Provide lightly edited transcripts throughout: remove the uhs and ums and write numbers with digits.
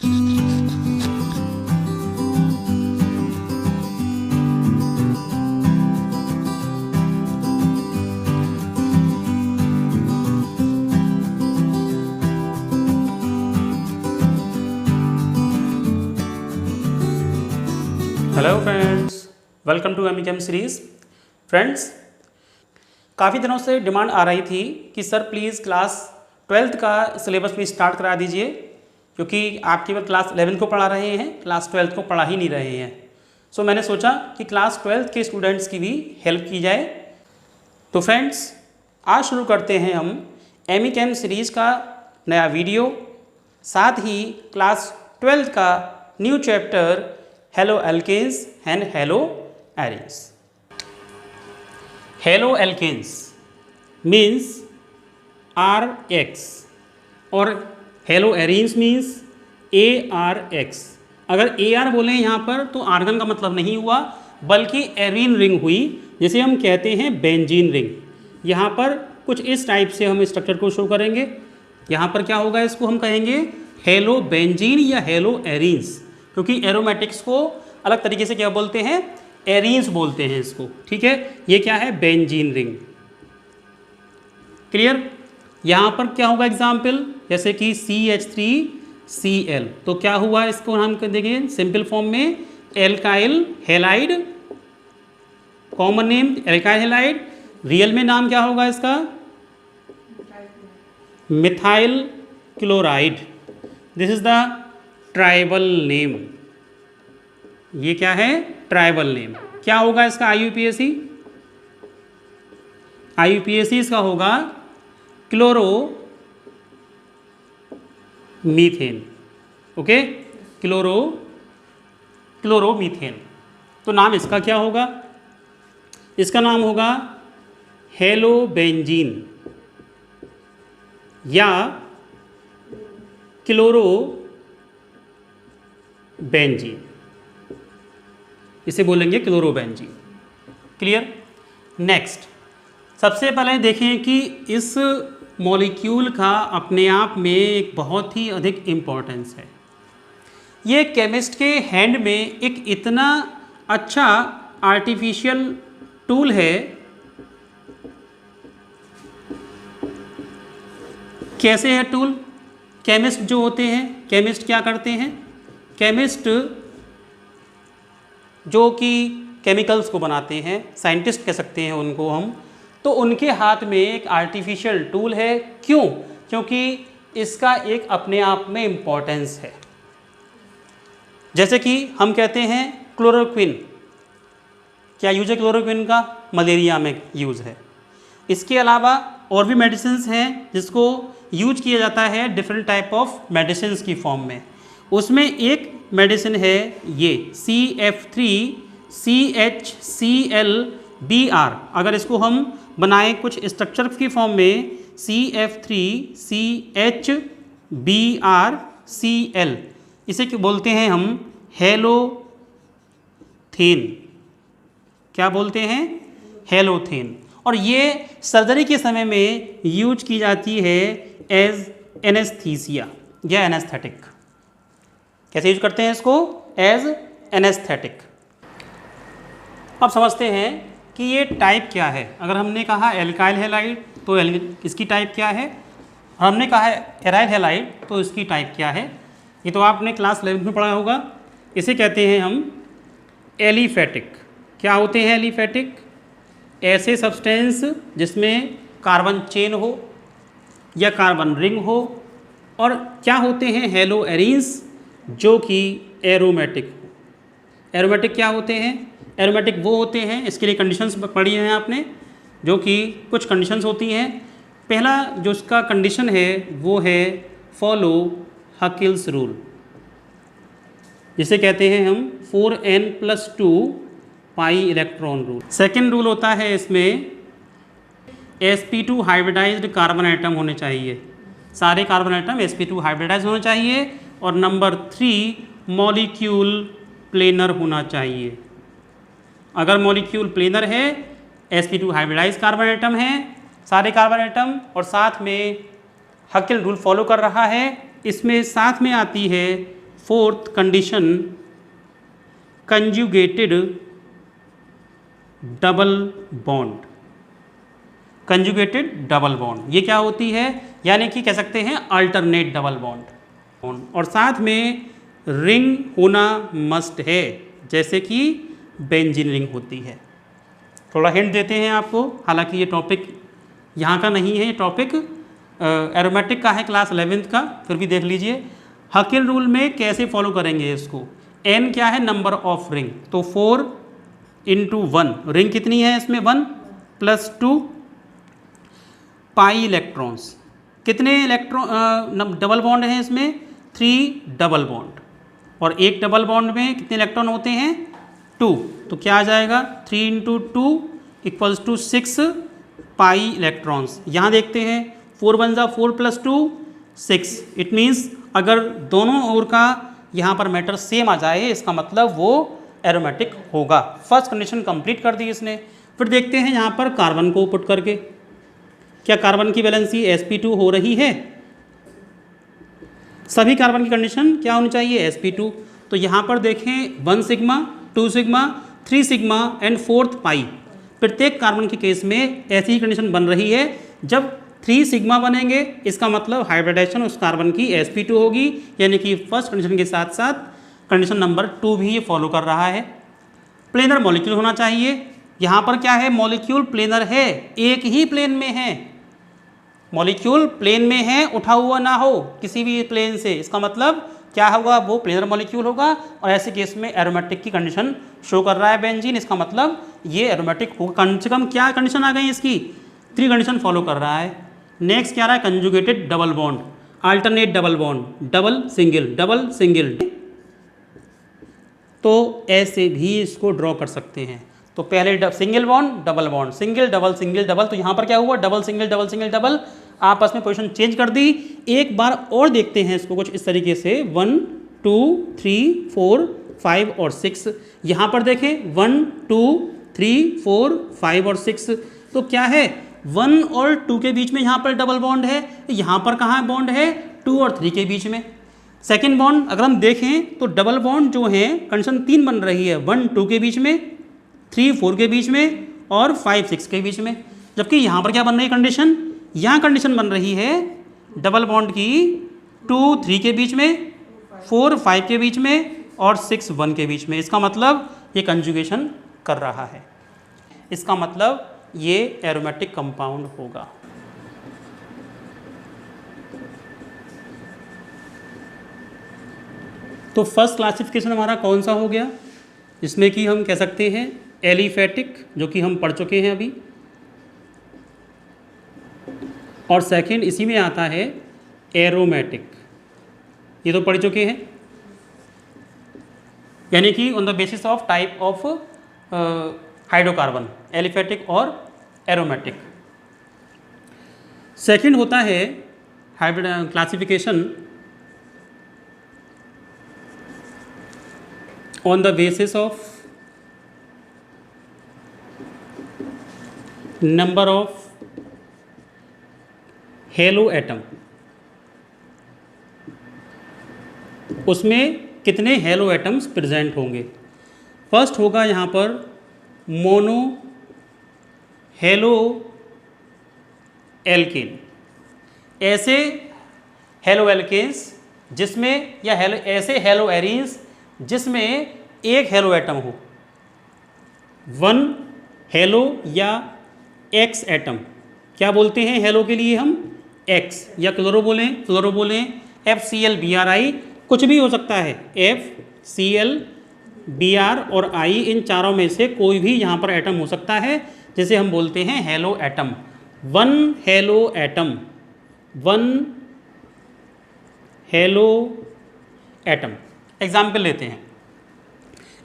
Hello friends, welcome to एमईकेम series. Friends, काफ़ी दिनों से डिमांड आ रही थी कि सर प्लीज़ क्लास 12th का सिलेबस भी स्टार्ट करा दीजिए, क्योंकि आप केवल क्लास 11 को पढ़ा रहे हैं, क्लास 12th को पढ़ा ही नहीं रहे हैं। सो मैंने सोचा कि क्लास 12th के स्टूडेंट्स की भी हेल्प की जाए। तो फ्रेंड्स, आज शुरू करते हैं हम एमईकेम सीरीज़ का नया वीडियो, साथ ही क्लास 12th का new chapter haloalkanes and haloarenes. Haloalkanes means RX और हेलो एरीन्स मीन्स ARX। अगर AR बोलें यहाँ पर तो आर्गन का मतलब नहीं हुआ, बल्कि एरीन रिंग हुई, जिसे हम कहते हैं बेंजीन रिंग। यहाँ पर कुछ इस टाइप से हम स्ट्रक्चर को शो करेंगे। यहाँ पर क्या होगा, इसको हम कहेंगे हेलो बेंजीन या हेलो एरीन्स, क्योंकि एरोमेटिक्स को अलग तरीके से क्या बोलते हैं, एरीन्स बोलते हैं इसको। ठीक है, ये क्या है, बेंजीन रिंग। क्लियर। यहाँ पर क्या होगा एग्जाम्पल, जैसे कि CH3Cl, तो क्या हुआ, इसको हम देखेंगे सिंपल फॉर्म में alkyl halide, common name alkyl halide, real में नाम क्या होगा इसका, methyl chloride. This is the tribal name. ये क्या है, ट्राइबल नेम। क्या होगा इसका IUPAC? IUPAC इसका होगा क्लोरो मीथेन। Okay, chloromethane. तो नाम इसका क्या होगा, इसका नाम होगा हेलो बेंजीन या क्लोरो बेंजीन, इसे बोलेंगे क्लोरोबेंजीन। क्लियर। नेक्स्ट, सबसे पहले देखें कि इस मॉलिक्यूल का अपने आप में एक बहुत ही अधिक इम्पोर्टेंस है। ये केमिस्ट के हैंड में एक इतना अच्छा आर्टिफिशियल टूल है। कैसे है टूल? केमिस्ट जो होते हैं, केमिस्ट क्या करते हैं, केमिस्ट जो कि केमिकल्स को बनाते हैं, साइंटिस्ट कह सकते हैं उनको हम, तो उनके हाथ में एक आर्टिफिशियल टूल है। क्यों? क्योंकि इसका एक अपने आप में इम्पोर्टेंस है। जैसे कि हम कहते हैं क्लोरोक्विन, क्या यूज है क्लोरोक्विन का? मलेरिया में यूज़ है। इसके अलावा और भी मेडिसिन्स हैं जिसको यूज किया जाता है डिफरेंट टाइप ऑफ मेडिसिन्स की फॉर्म में। उसमें एक मेडिसिन है ये CF3CHClBr। अगर इसको हम बनाएं कुछ स्ट्रक्चर की फॉर्म में CF3CHBrCl, इसे क्या बोलते हैं हम, हेलोथेन। क्या बोलते हैं? हेलोथेन। और ये सर्जरी के समय में यूज की जाती है एज एनेस्थीसिया या एनेस्थेटिक। कैसे यूज करते हैं इसको? As anaesthetic. अब समझते हैं कि ये टाइप क्या है। अगर हमने कहा एल्काइल हैलाइड तो इसकी टाइप क्या है, हमने कहा एराइल हैलाइड तो इसकी टाइप क्या है। ये तो आपने क्लास 11 में पढ़ा होगा। इसे कहते हैं हम एलिफेटिक। क्या होते हैं एलिफेटिक? ऐसे सब्सटेंस जिसमें कार्बन चेन हो या कार्बन रिंग हो। और क्या होते हैं हेलो एरीन्स, जो कि एरोमेटिक हो। एरोमेटिक क्या होते हैं? एरोमेटिक वो होते हैं, इसके लिए कंडीशंस पढ़ी हैं आपने, जो कि कुछ कंडीशंस होती हैं। पहला जो उसका कंडीशन है वो है फॉलो हकिल्स रूल, जिसे कहते हैं हम 4n+2 pi electron rule. Second rule होता है इसमें sp2 हाइब्रिडाइज्ड कार्बन आइटम होने चाहिए, सारे कार्बन आइटम sp2 हाइब्रिडाइज होने चाहिए। और नंबर 3 मॉलिक्यूल प्लेनर होना चाहिए। अगर मॉलिक्यूल प्लेनर है, sp2 हाइब्रिडाइज कार्बन आइटम है सारे कार्बन आइटम, और साथ में हकिल रूल फॉलो कर रहा है, इसमें साथ में आती है fourth condition conjugated double bond. Conjugated double bond ये क्या होती है, यानी कि कह सकते हैं अल्टरनेट डबल बॉन्ड। और साथ में रिंग होना मस्ट है, जैसे कि बेंजीन रिंग होती है। थोड़ा हिंट देते हैं आपको, हालांकि ये टॉपिक यहाँ का नहीं है, ये टॉपिक एरोमेटिक का है क्लास 11th का, फिर भी देख लीजिए। हकिल रूल में कैसे फॉलो करेंगे इसको, n क्या है, नंबर ऑफ रिंग, तो 4 × 1, रिंग कितनी है इसमें 1 + 2 पाई इलेक्ट्रॉन्स। कितने इलेक्ट्रॉन डबल बॉन्ड हैं इसमें, 3 डबल बॉन्ड, और एक डबल बॉन्ड में कितने इलेक्ट्रॉन होते हैं 2, तो क्या आ जाएगा 3 × 2 = 6 पाई इलेक्ट्रॉन्स। यहाँ देखते हैं 4 × 1 = 4 + 2 6। इट मीन्स अगर दोनों ओर का यहाँ पर मैटर सेम आ जाए, इसका मतलब वो एरोमेटिक होगा। फर्स्ट कंडीशन कंप्लीट कर दी इसने। फिर देखते हैं यहाँ पर कार्बन को पुट करके, क्या कार्बन की वैलेंसी sp2 हो रही है। सभी कार्बन की कंडीशन क्या होनी चाहिए, sp2। तो यहाँ पर देखें 1 sigma, 2 sigma, 3 sigma and 4th पाई। प्रत्येक कार्बन के केस में ऐसी ही कंडीशन बन रही है। जब 3 सिग्मा बनेंगे, इसका मतलब हाइब्रिडाइजेशन उस कार्बन की sp2 होगी, यानी कि फर्स्ट कंडीशन के साथ साथ कंडीशन नंबर 2 भी ये फॉलो कर रहा है। प्लेनर मॉलिक्यूल होना चाहिए। यहाँ पर क्या है, मॉलिक्यूल प्लेनर है, एक ही प्लेन में है, मॉलिक्यूल प्लेन में है, उठा हुआ ना हो किसी भी प्लेन से, इसका मतलब क्या होगा, वो प्लेनर मॉलिक्यूल होगा। और ऐसे केस में एरोमेटिक की कंडीशन शो कर रहा है बेंजीन, इसका मतलब ये एरोमेटिक होगा। कम से कम क्या कंडीशन आ गई इसकी, 3 कंडीशन फॉलो कर रहा है। नेक्स्ट क्या रहा है, conjugated double bond, alternate double bond, double single. तो ऐसे भी इसको ड्रॉ कर सकते हैं। तो पहले single bond, double bond, single double. तो यहाँ पर क्या हुआ, डबल सिंगल, आपस में पोजीशन चेंज कर दी। एक बार और देखते हैं इसको कुछ इस तरीके से, 1 2 3 4 5 और 6। यहाँ पर देखें 1 2 3 4 5 और 6, तो क्या है 1 और 2 के बीच में यहाँ पर डबल बॉन्ड है। यहाँ पर कहाँ बॉन्ड है, 2 और 3 के बीच में। सेकेंड बॉन्ड अगर हम देखें तो डबल बॉन्ड जो है कंडीशन 3 बन रही है, 1 2 के बीच में, 3 4 के बीच में और 5 6 के बीच में। जबकि यहाँ पर क्या बन रही है कंडीशन, यहाँ कंडीशन बन रही है डबल बॉन्ड की 2 3 के बीच में, 4 5 के बीच में और 6 1 के बीच में। इसका मतलब ये कंजुगेशन कर रहा है, इसका मतलब ये एरोमेटिक कंपाउंड होगा। तो फर्स्ट क्लासिफिकेशन हमारा कौन सा हो गया, जिसमें कि हम कह सकते हैं एलिफेटिक, जो कि हम पढ़ चुके हैं अभी, और सेकंड इसी में आता है एरोमेटिक, ये तो पढ़ चुके हैं, यानी कि on the basis of type of hydrocarbon, aliphatic और एरोमेटिक। सेकंड होता है hybrid classification on the basis of number of hello atom, उसमें कितने हेलो एटम्स प्रेजेंट होंगे। फर्स्ट होगा यहाँ पर मोनो हेलो एल्केन, ऐसे हेलो एल्केन्स जिसमें, या हेलो ऐसे हेलो एरीन्स जिसमें एक हेलो एटम हो, 1 हेलो या एक्स एटम। क्या बोलते हैं हेलो के लिए हम, एक्स, या क्लोरो बोलें FCl Bri, कुछ भी हो सकता है, FCl Br और I, इन चारों में से कोई भी यहाँ पर एटम हो सकता है, जिसे हम बोलते हैं hello atom. 1 hello atom, 1 hello atom. Example लेते हैं,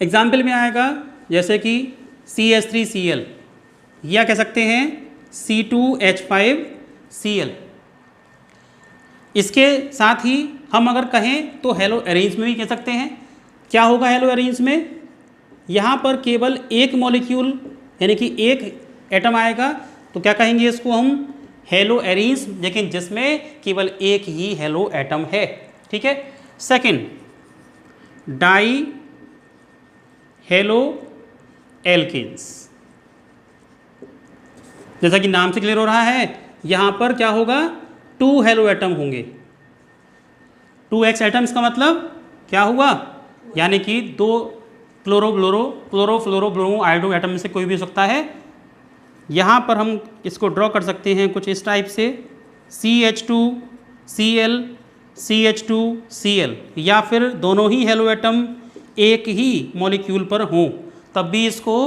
एग्जाम्पल में आएगा जैसे कि CH3Cl, या कह सकते हैं C2H5Cl। इसके साथ ही हम अगर कहें तो हेलो एरेंज में भी कह सकते हैं। क्या होगा हेलो एरेंज में, यहाँ पर केवल एक मॉलिक्यूल यानी कि एक एटम आएगा, तो क्या कहेंगे इसको हम, हेलो एरेंज, लेकिन जिसमें केवल एक ही हेलो एटम है। ठीक है। Second dihaloalkanes. जैसा कि नाम से क्लियर हो रहा है, यहां पर क्या होगा, 2 हेलो एटम होंगे। 2x एटम्स का मतलब क्या हुआ, यानी कि 2 क्लोरो आयोडो एटम में से कोई भी हो सकता है। यहाँ पर हम इसको ड्रॉ कर सकते हैं कुछ इस टाइप से, CH2Cl CH2Cl, या फिर दोनों ही हेलो एटम एक ही मॉलिक्यूल पर हों, तब भी इसको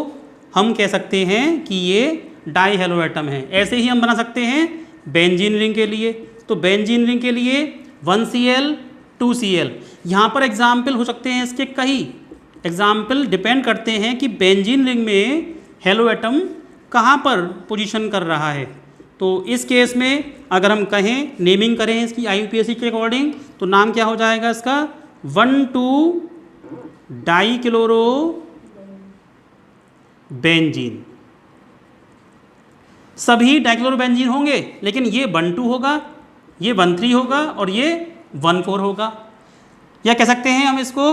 हम कह सकते हैं कि ये डाई हेलो एटम है। ऐसे ही हम बना सकते हैं बेंजीन रिंग के लिए। तो बेंजीन रिंग के लिए 1Cl 2Cl। यहाँ पर एग्जाम्पल हो सकते हैं इसके कई। एग्जाम्पल डिपेंड करते हैं कि बेंजीन रिंग में हेलो एटम कहाँ पर पोजीशन कर रहा है। तो इस केस में अगर हम कहें, नेमिंग करें इसकी IUPAC के अकॉर्डिंग, तो नाम क्या हो जाएगा इसका, 1,2 डाई क्लोरो बेंजीन। सभी डाइक्लोरोबेंजीन होंगे, लेकिन ये 1,2 होगा, ये 1,3 होगा और ये 1,4 होगा। या कह सकते हैं हम इसको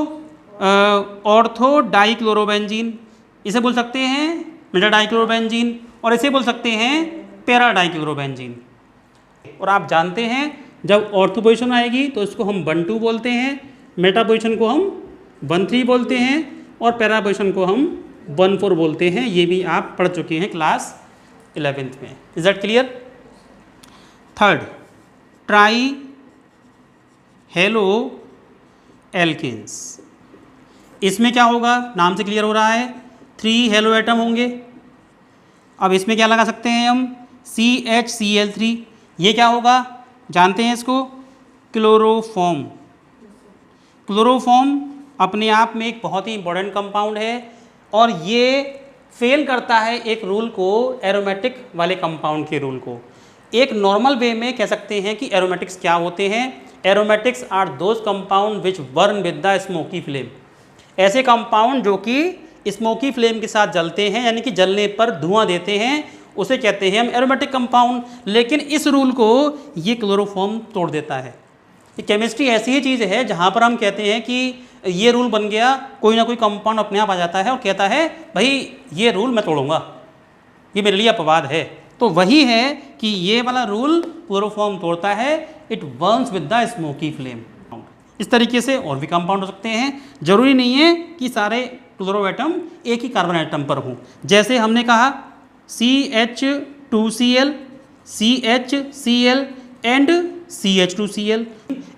ऑर्थो डाइक्लोरोबेंजीन, इसे बोल सकते हैं मेटा डाइक्लोरोबेंजीन, और इसे बोल सकते हैं पैरा डाइक्लोरोबेंजीन। और आप जानते हैं जब ऑर्थो पोजीशन आएगी तो इसको हम 1,2 बोलते हैं, मेटा पोजीशन को हम 1,3 बोलते हैं और पैरा पोजीशन को हम 1,4 बोलते हैं। ये भी आप पढ़ चुके हैं क्लास 11th में। Is that clear? Third, trihaloalkanes. इसमें क्या होगा, नाम से क्लियर हो रहा है, 3 हेलो एटम होंगे। अब इसमें क्या लगा सकते हैं हम, CHCl3। ये क्या होगा, जानते हैं इसको, क्लोरोफॉर्म। क्लोरोफॉर्म अपने आप में एक बहुत ही इंपॉर्टेंट कंपाउंड है और ये फेल करता है एक रूल को, एरोमेटिक वाले कंपाउंड के रूल को। एक नॉर्मल वे में कह सकते हैं कि एरोमेटिक्स क्या होते हैं। Aromatics are those compound which burn with the smoky flame. ऐसे कंपाउंड जो कि स्मोकी फ्लेम के साथ जलते हैं, यानी कि जलने पर धुआं देते हैं, उसे कहते हैं हम एरोमेटिक कंपाउंड। लेकिन इस रूल को ये क्लोरोफॉर्म तोड़ देता है। ये केमिस्ट्री ऐसी ही चीज़ है जहाँ पर हम कहते हैं कि ये रूल बन गया, कोई ना कोई कंपाउंड अपने आप आ जाता है और कहता है भाई ये रूल मैं तोड़ूंगा, ये मेरे लिए अपवाद है। तो वही है कि ये वाला रूल क्लोरोफॉर्म तोड़ता है, it Burns with the smoky flame. इस तरीके से और भी कंपाउंड हो सकते हैं, जरूरी नहीं है कि सारे क्लोरो एटम एक ही कार्बन एटम पर हों। जैसे हमने कहा CH2Cl, CHCl and CH2Cl।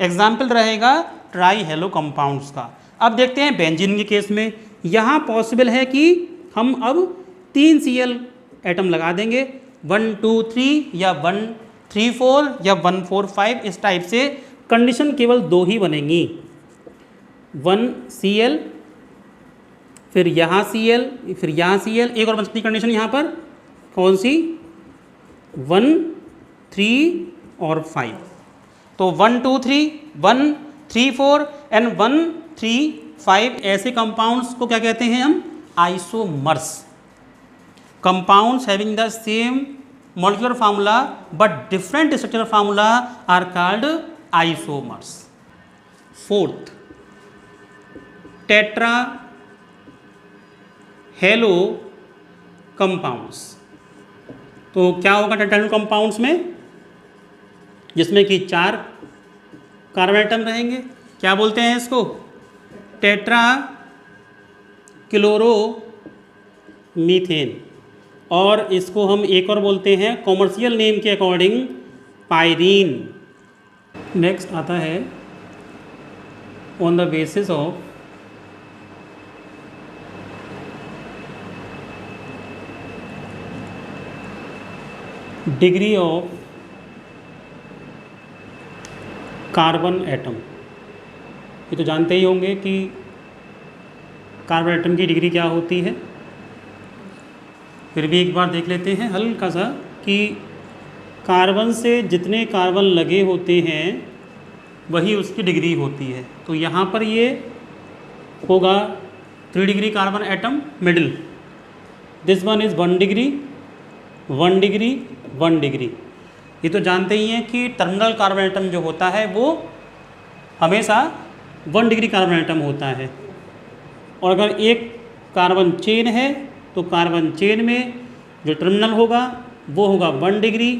Example रहेगा ट्राई हेलो कंपाउंड्स का। अब देखते हैं बेंजीन के केस में, यहाँ पॉसिबल है कि हम अब 3 Cl एटम लगा देंगे, 1 2 3 या 1 3 4 या 1 4 5, इस टाइप से। कंडीशन केवल 2 ही बनेंगी, 1 Cl, फिर यहाँ Cl, फिर यहाँ Cl। एक और बन सकती कंडीशन यहाँ पर, कौन सी, 1 3 और 5। तो 1 2 3 1 3 4 एंड 1 3 5 ऐसे कंपाउंड्स को क्या कहते हैं हम, isomers. Compounds having the same molecular formula but different structural formula are called isomers. Fourth, tetra halo compounds। तो क्या होगा टेट्रा हेलो कंपाउंड्स में, जिसमें कि 4 कार्बन एटम रहेंगे। क्या बोलते हैं इसको, टेट्रा क्लोरो मीथेन, और इसको हम एक और बोलते हैं कॉमर्शियल नेम के अकॉर्डिंग पायरीन। नेक्स्ट आता है on the basis of degree of carbon atom. ये तो जानते ही होंगे कि कार्बन एटम की डिग्री क्या होती है, फिर भी एक बार देख लेते हैं हल्का सा कि कार्बन से जितने कार्बन लगे होते हैं वही उसकी डिग्री होती है। तो यहाँ पर ये होगा 3 degree carbon atom middle, this one is 1 degree 1 degree 1 degree. ये तो जानते ही हैं कि टर्मिनल कार्बन एटम जो होता है वो हमेशा 1 डिग्री कार्बन एटम होता है। और अगर एक कार्बन चेन है तो कार्बन चेन में जो टर्मिनल होगा वो होगा 1 डिग्री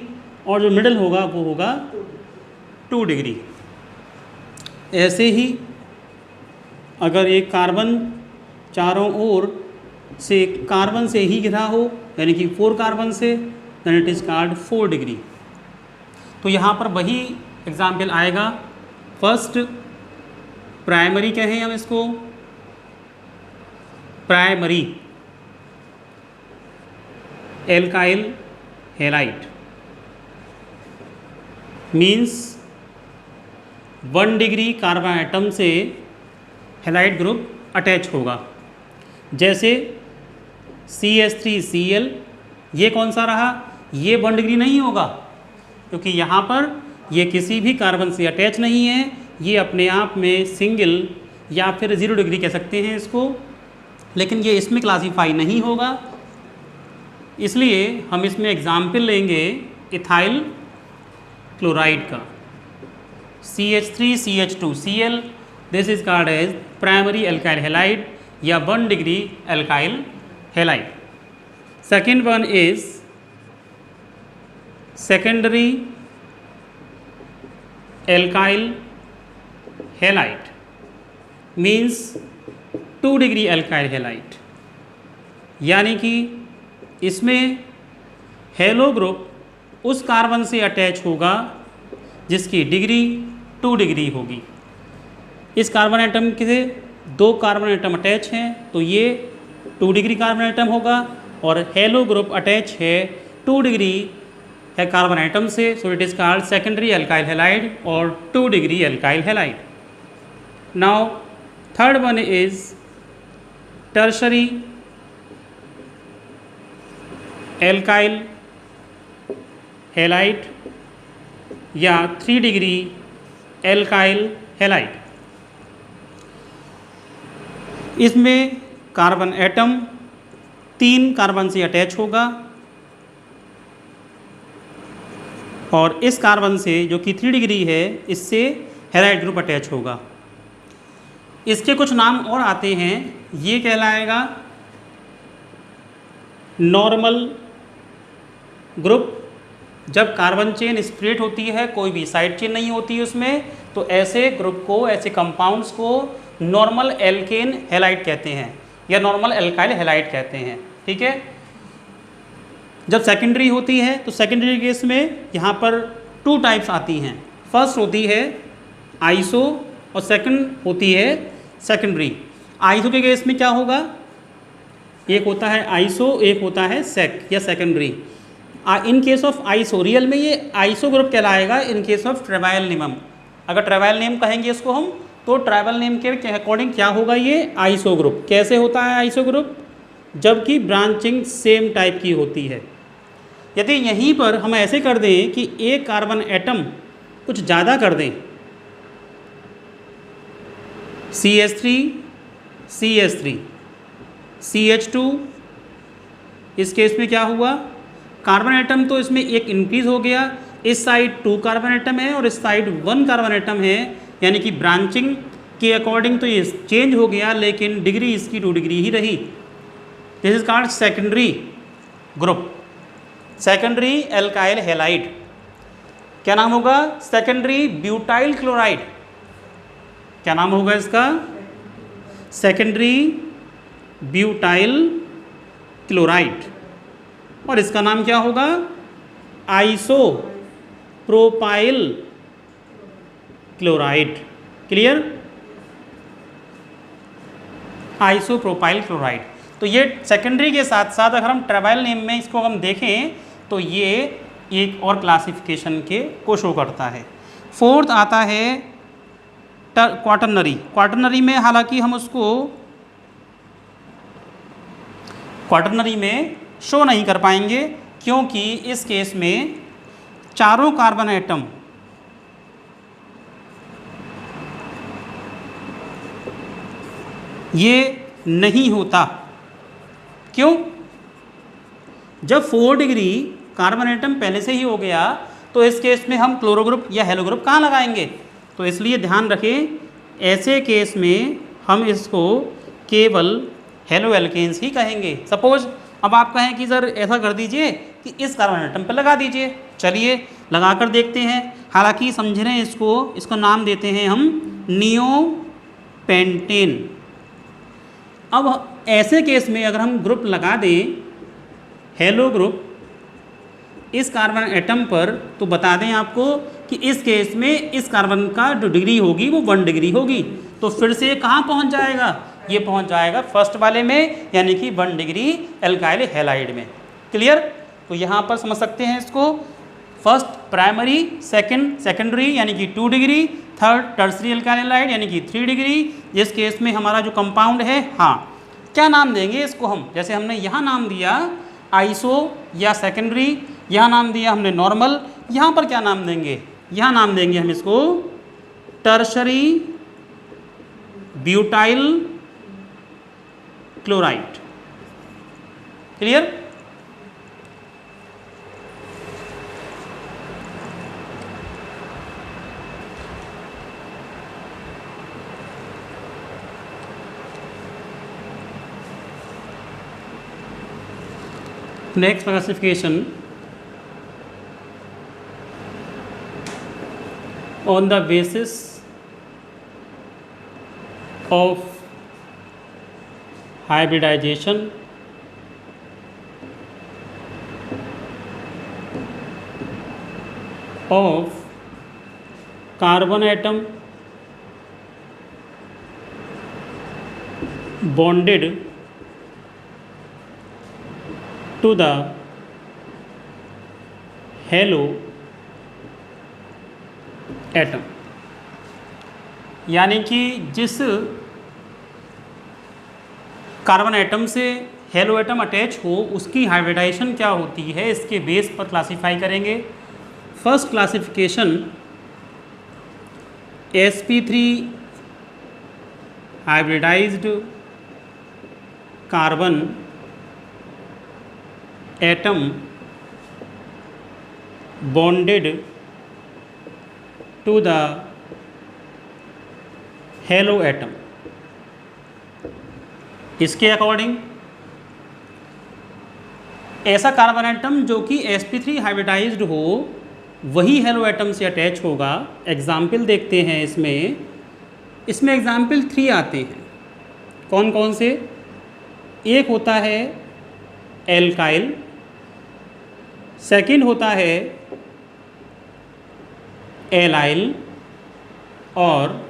और जो मिडल होगा वो होगा 2 डिग्री। ऐसे ही अगर एक कार्बन चारों ओर से कार्बन से ही घिरा हो, यानी कि 4 कार्बन से, then it is called 4 degree. तो यहाँ पर वही एग्जाम्पल आएगा। फर्स्ट प्राइमरी कहें हम इसको, primary alkyl halide means 1 degree carbon atom से हैलाइड ग्रुप अटैच होगा। जैसे CH3Cl, ये कौन सा रहा, ये 1 डिग्री नहीं होगा क्योंकि यहाँ पर ये किसी भी कार्बन से अटैच नहीं है, ये अपने आप में सिंगल या फिर 0 डिग्री कह सकते हैं इसको, लेकिन ये इसमें क्लासीफाई नहीं होगा। इसलिए हम इसमें एग्जाम्पल लेंगे इथाइल क्लोराइड का, CH3CH2Cl, this is called as primary alkyl halide या 1 degree alkyl halide. Second one is secondary alkyl halide means 2 degree alkyl halide, यानी कि इसमें हेलो ग्रुप उस कार्बन से अटैच होगा जिसकी डिग्री 2 डिग्री होगी। इस कार्बन एटम के 2 कार्बन एटम अटैच हैं तो ये 2 डिग्री कार्बन एटम होगा, और हेलो ग्रुप अटैच है 2 डिग्री है कार्बन एटम से, so it is called secondary alkyl halide और 2 degree alkyl halide. Now third one is tertiary alkyl halide या 3 डिग्री एल्काइल हैलाइड। इसमें कार्बन एटम 3 कार्बन से attach होगा और इस कार्बन से जो कि 3 डिग्री है इससे हैलाइड ग्रुप अटैच होगा। इसके कुछ नाम और आते हैं, ये कहलाएगा नॉर्मल ग्रुप। जब कार्बन चेन स्प्लिट होती है, कोई भी साइड चेन नहीं होती है उसमें, तो ऐसे ग्रुप को, ऐसे कंपाउंड्स को नॉर्मल एल्केन हैलाइड कहते हैं या नॉर्मल एल्काइल हैलाइड कहते हैं। ठीक है। जब सेकेंडरी होती है तो सेकेंडरी केस में यहाँ पर 2 टाइप्स आती हैं। फर्स्ट होती है आइसो और सेकंड होती है सेकेंडरी। आइसो के केस में क्या होगा, एक होता है आइसो, एक होता है सेक या secondary. In case of iso, real में ये आइसो ग्रुप कहलाएगा। इन केस ऑफ ट्रेबाइल नेमम, अगर ट्रेबाइल नेम कहेंगे इसको हम, तो ट्राइबल नेम के अकॉर्डिंग क्या होगा, ये आइसो ग्रुप। कैसे होता है आइसो ग्रुप, जबकि ब्रांचिंग सेम टाइप की होती है। यदि यहीं पर हम ऐसे कर दें कि एक कार्बन एटम कुछ ज़्यादा कर दें, CH3 CH3 CH2, इस केस में क्या हुआ, कार्बन एटम तो इसमें एक इंक्रीज हो गया, इस साइड 2 कार्बन एटम है और इस साइड 1 कार्बन एटम है, यानी कि ब्रांचिंग के अकॉर्डिंग तो ये चेंज हो गया लेकिन डिग्री इसकी 2 डिग्री ही रही। This is called secondary group, secondary alkyl halide. क्या नाम होगा, सेकेंडरी ब्यूटाइल क्लोराइड। क्या नाम होगा इसका, सेकेंडरी ब्यूटाइल क्लोराइड। और इसका नाम क्या होगा, iso propyl chloride. Clear, isopropyl chloride. तो ये सेकेंडरी के साथ साथ अगर हम ट्रेबाइल नेम में इसको हम देखें तो ये एक और क्लासिफिकेशन को शो करता है। फोर्थ आता है क्वाटरनरी। क्वाटरनरी में हालांकि हम उसको क्वाटरनरी में शो नहीं कर पाएंगे क्योंकि इस केस में चारों कार्बन एटम ये नहीं होता। क्यों, जब 4 डिग्री कार्बन एटम पहले से ही हो गया तो इस केस में हम क्लोरो ग्रुप या हेलो ग्रुप कहाँ लगाएंगे। तो इसलिए ध्यान रखें ऐसे केस में हम इसको केवल हेलो एल्केन्स ही कहेंगे। सपोज अब आप कहें कि सर ऐसा कर दीजिए कि इस कार्बन एटम पर लगा दीजिए, चलिए लगा कर देखते हैं। हालांकि समझ रहे हैं इसको नाम देते हैं हम नियोपेंटेन। अब ऐसे केस में अगर हम ग्रुप लगा दें हेलो ग्रुप इस कार्बन एटम पर, तो बता दें आपको कि इस केस में इस कार्बन का जो डिग्री होगी वो 1 डिग्री होगी। तो फिर से कहाँ पहुँच जाएगा, ये पहुँच जाएगा फर्स्ट वाले में, यानी कि 1 डिग्री एल्काइल हैलाइड में। क्लियर? तो यहाँ पर समझ सकते हैं इसको, फर्स्ट प्राइमरी, सेकंड सेकेंडरी यानी कि 2 degree, third tertiary alkyl halide यानी कि 3 डिग्री। जिस केस में हमारा जो कंपाउंड है, हाँ क्या नाम देंगे इसको हम, जैसे हमने यहाँ नाम दिया आइसो या सेकेंडरी, यहाँ नाम दिया हमने नॉर्मल, यहाँ पर क्या नाम देंगे, यहाँ नाम देंगे हम इसको tertiary butyl chloride. Clear? Next classification on the basis of hybridization of carbon atom bonded to the halo atom, यानी कि जिस कार्बन एटम से हेलो एटम अटैच हो उसकी हाइब्रिडाइजेशन क्या होती है, इसके बेस पर क्लासिफाई करेंगे। First classification sp3 hybridised carbon atom bonded to the halo atom. इसके अकॉर्डिंग ऐसा कार्बन एटम जो कि sp3 हाइब्रिडाइज्ड हो वही हेलो एटम से अटैच होगा। एग्जाम्पल देखते हैं इसमें एग्जाम्पल 3 आते हैं। कौन कौन से? एक होता है एल्काइल, सेकंड होता है एलाइल और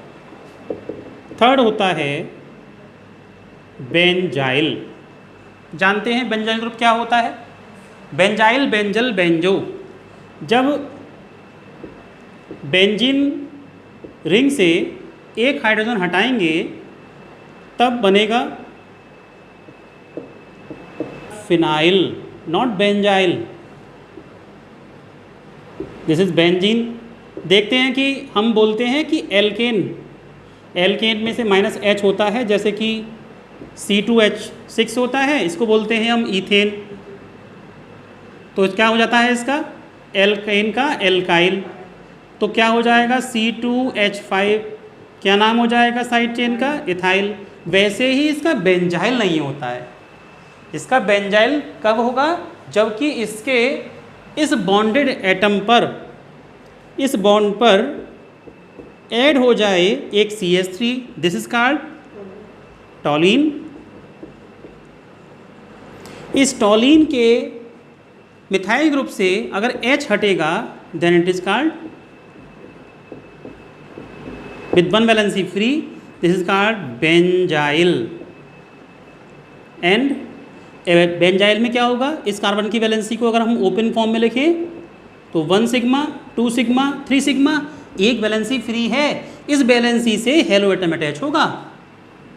थर्ड होता है बेंजाइल। जानते हैं बेंजाइल ग्रुप क्या होता है? Benzyl, benzal, benzo. जब बेंजीन रिंग से एक हाइड्रोजन हटाएंगे तब बनेगा phenyl, not benzyl. This is benzene. देखते हैं कि हम बोलते हैं कि एल्केन में से -H होता है, जैसे कि C2H6 होता है, इसको बोलते हैं हम ईथेन। तो क्या हो जाता है इसका, एल्केन का एल्काइल, तो क्या हो जाएगा C2H5, क्या नाम हो जाएगा साइड चेन का, इथाइल। वैसे ही इसका बेंजाइल नहीं होता है। इसका बेंजाइल कब होगा, जबकि इसके इस बॉन्डेड एटम पर, इस बॉन्ड पर ऐड हो जाए एक CH3, दिस इज कॉल्ड टॉलिन। इस टॉलिन के मिथाइल ग्रुप से अगर H हटेगा then it is called with 1 valency free, this is called benzyl. And benzyl में क्या होगा, इस कार्बन की वैलेंसी को अगर हम ओपन फॉर्म में लिखें तो 1 सिग्मा, 2 सिग्मा, 3 सिग्मा, एक वैलेंसी फ्री है, इस वैलेंसी से हेलो एटम अटैच होगा।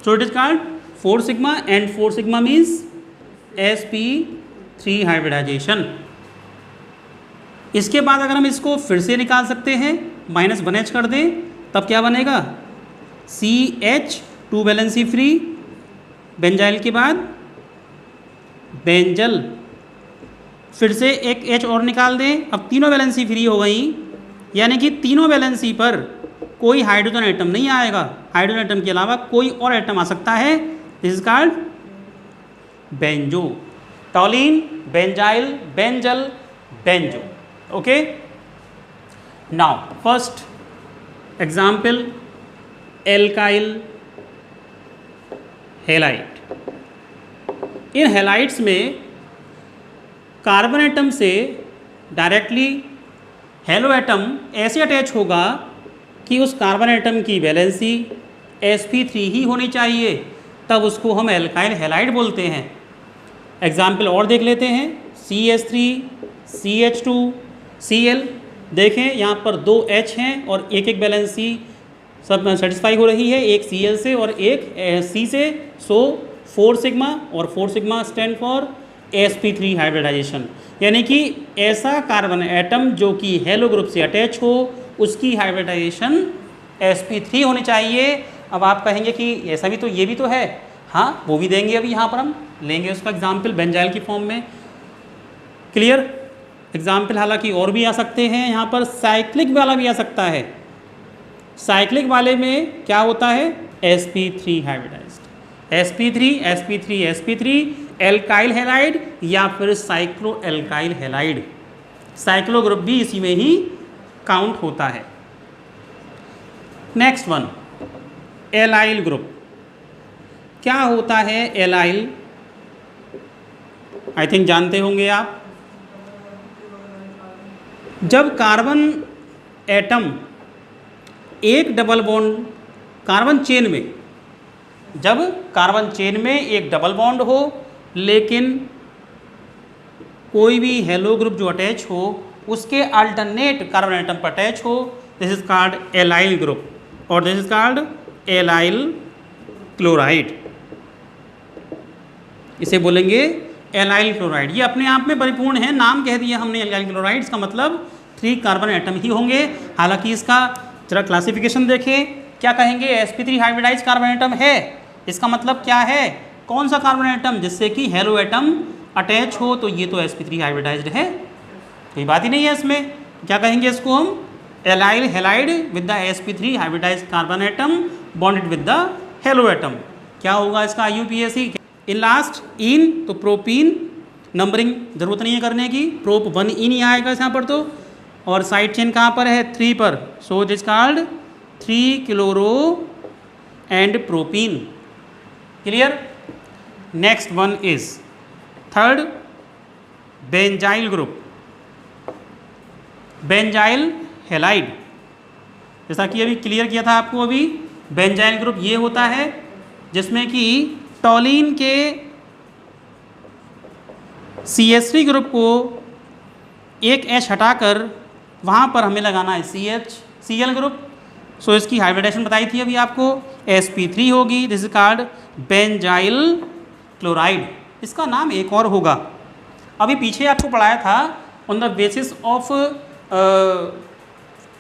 So it is called 4 sigma and 4 sigma means sp3 hybridisation. इसके बाद अगर हम इसको फिर से निकाल सकते हैं, -1H कर दें, तब क्या बनेगा CH, 2 वैलेंसी फ्री, बेंजाइल के बाद बेंजल, फिर से एक H और निकाल दें, अब तीनों वैलेंसी फ्री हो गई, यानी कि तीनों वैलेंसी पर कोई हाइड्रोजन एटम नहीं आएगा, हाइड्रोजन एटम के अलावा कोई और एटम आ सकता है, this is called benzo. Toluene, benzyl, benzal, benzo. Okay, now first example alkyl halide. इन हैलाइड्स में कार्बन एटम से डायरेक्टली हेलो एटम ऐसे अटैच होगा कि उस कार्बन एटम की वैलेंसी sp3 ही होनी चाहिए, तब उसको हम एल्काइल हैलाइड बोलते हैं। एग्जाम्पल और देख लेते हैं, CH3, CH2, Cl। देखें यहाँ पर 2 H हैं और एक एक वैलेंसी सब सेटिस्फाई हो रही है, एक Cl से और एक C से, सो 4 सिग्मा, और 4 sigma stand for sp3 hybridisation. यानी कि ऐसा कार्बन एटम जो कि हेलो ग्रुप से अटैच हो, उसकी हाइब्रिडाइजेशन sp3 होनी चाहिए। अब आप कहेंगे कि ऐसा भी तो, ये भी तो है, हाँ वो भी देंगे, अभी यहाँ पर हम लेंगे उसका एग्जाम्पल बेंजाइल की फॉर्म में। क्लियर? एग्जाम्पल हालांकि और भी आ सकते हैं, यहाँ पर साइक्लिक वाला भी आ सकता है। साइक्लिक वाले में क्या होता है, sp3 hybridised, sp3 alkyl halide या फिर cyclo alkyl halide. Cyclo group भी इसी में ही काउंट होता है। Next one, allyl group. क्या होता है एलाइल? आई थिंक जानते होंगे आप। जब कार्बन एटम एक डबल बॉन्ड कार्बन चेन में, जब कार्बन चेन में एक डबल बॉन्ड हो लेकिन कोई भी हेलो ग्रुप जो अटैच हो उसके अल्टरनेट कार्बन एटम पर अटैच हो, this is called allyl group, और this is called allyl chloride. इसे बोलेंगे एलाइल क्लोराइड। ये अपने आप में परिपूर्ण है, नाम कह दिया हमने एलाइल क्लोराइड, इसका मतलब 3 कार्बन एटम ही होंगे। हालांकि इसका जरा क्लासिफिकेशन देखें, क्या कहेंगे, sp3 हाइब्रिडाइज कार्बन एटम है, इसका मतलब क्या है, कौन सा कार्बन एटम जिससे कि हेलो एटम अटैच हो, तो ये तो sp3 हाइब्रिडाइज्ड है, कोई बात ही नहीं है इसमें। क्या कहेंगे इसको हम, allyl halide with the sp3 hybridised carbon atom bonded with the halo atom. क्या होगा इसका IUPAC? इन लास्ट इन, तो प्रोपीन, नंबरिंग जरूरत नहीं है करने की, प्रोप 1 इन ही आएगा यहाँ पर तो, और साइड चेन कहाँ पर है, 3 पर, so this called 3 chloro and propene. Clear? Next one is third, benzyl group, benzyl halide. जैसा कि अभी क्लियर किया था आपको अभी, बेंजाइल ग्रुप ये होता है जिसमें कि टॉलिन के CH3 ग्रुप को एक H हटाकर वहाँ पर हमें लगाना है Cl ग्रुप। सो इसकी हाइब्रिडाइजेशन बताई थी अभी आपको, sp3 होगी, this is called benzyl chloride. इसका नाम एक और होगा, अभी पीछे आपको पढ़ाया था ऑन द बेसिस ऑफ,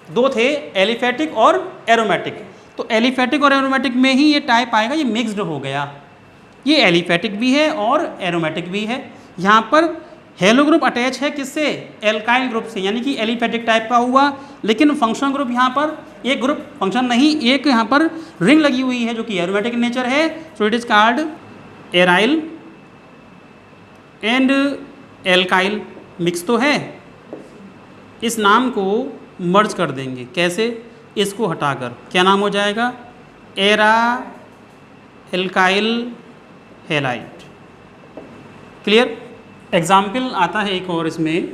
2 थे, एलिफेटिक और एरोमेटिक। तो एलिफेटिक और एरोमेटिक में ही ये टाइप आएगा, ये मिक्स्ड हो गया, ये एलिफेटिक भी है और एरोमेटिक भी है। यहाँ पर हेलो ग्रुप अटैच है किससे, एल्काइल ग्रुप से, यानी कि एलिफेटिक टाइप का हुआ, लेकिन फंक्शनल ग्रुप यहाँ पर एक ग्रुप फंक्शन नहीं, एक यहाँ पर रिंग लगी हुई है जो कि एरोमेटिक नेचर है, सो it is called aryl and alkyl. Mix तो है, इस नाम को मर्ज कर देंगे, कैसे, इसको हटाकर क्या नाम हो जाएगा, era alkyl halide. Clear? Example आता है एक और इसमें,